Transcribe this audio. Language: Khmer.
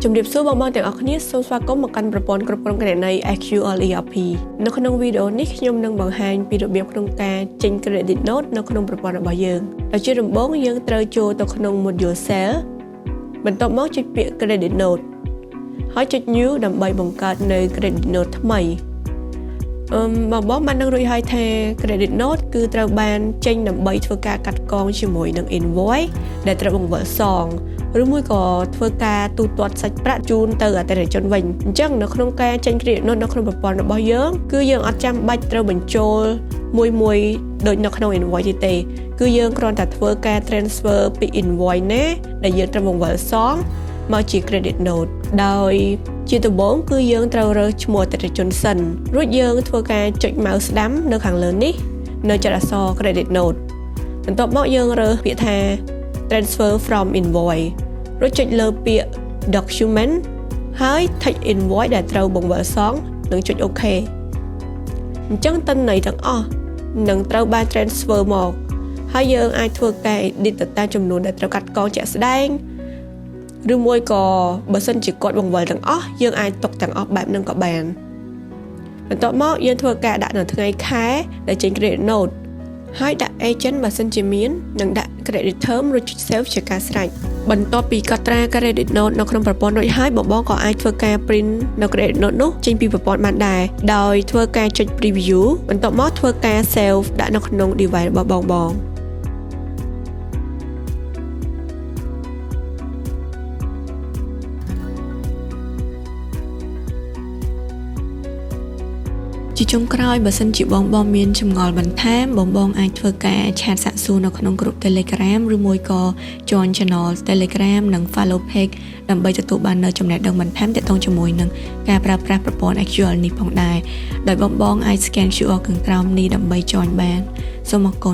ជំរាបសួរបងប្អូនទាំងអស់គ្នាសូមស្វាគមន៍មកកាន់ប្រព័ន្ធគ្រប់គ្រងគណនេយ្យ SQL ERP នៅក្នុងវីដេអូនេះខ្ញុំនឹងបង្ហាញពីរបៀបក្នុងការចេញ credit note នៅក្នុងប្រព័ន្ធរបស់យើងដោយជាដំបូងយើងត្រូវចូលទៅក្នុង module cell បន្ទាប់មកចុចពាក្យ credit note ហើយចុច new ដើម្បីបង្កើតនៅ credit note ថ្មីបងបាននឹងរួចហើយថា credit note គឺត្រូវបានចេញដើម្បីធ្វើការកាត់កងជាមួយនឹង invoice ដែលត្រូវបង្វិលសងឬមួយក៏ធ្វើការទូទាត់សាច់ប្រាក់ជូនទៅអតិថិជនវិញអញ្ចឹងនៅក្នុងការចេញ credit note នៅក្នុងប្រព័ន្ធរបស់យើងគឺយើងអត់ចាំបាច់ត្រូវបញ្ចូលមួយដូចនៅក្នុង invoice ទេគឺយើងគ្រាន់តែធ្វើការ transfer ពី invoice ណាដែលយើងត្រូវបង្វិលសងមកជា credit note ដោយជាដំបូងគឺយើងត្រូវរើសឈ្មោះអតិថិជនសិនរួចយើងធ្វើការចុច mouse ស្ដាំនៅខាងលើនេះនៅចុចអក្សរ credit note បន្ទាប់មកយើងរើសពាក្យថា transfer from invoice រួចចុចលើពាក្យ document ហើយ text invoice ដែលត្រូវបង្វិលសងនិងចុច OK អញ្ចឹងទិន្នន័យទាំងអស់នឹងត្រូវបាន transfer មកហើយយើងអាចធ្វើការ edit ទៅតាមចំនួនដែលត្រូវកាត់កងជាក់ស្ដែងឬមួយក៏បើសិនជាគាត់បង្វិលទាំងអស់យើងអាចទុកទាំងអស់បែបហ្នឹងក៏បានបន្ទាប់មកយើងធ្វើការដាក់នៅថ្ងៃខែដែលចេញ credit note ហើយដាក់ agent បើសិនជាមាននិងដាក់ credit term រួចចុច save ជាការស្រេចបន្ទាប់ពីកត់ត្រា credit note នៅក្នុងប្រព័ន្ធរួចហើយបងក៏អាចធ្វើការ print នៅ credit note នោះចេញពីប្រព័ន្ធបានដែរដោយធ្វើការចុច preview បន្ទាប់មកធ្វើការ save ដាក់នៅក្នុង device របស់បងជាចុងក្រោយបើសិនជាបងមានចម្ងល់បន្ថែមបងអាចធ្វើការឆាតសាកសួរនៅក្នុងក្រុម Telegram ឬមួយក៏ join channel Telegram និង follow page ដើម្បីទទួលបាននូវចំណេះដឹងបន្ថែមទាក់ទងជាមួយនឹងការប្រើប្រាស់ប្រព័ន្ធ SQL នេះផងដែរដោយបងអាច scan QR ខាងក្រោមនេះដើម្បី join បានសូមអរគុណ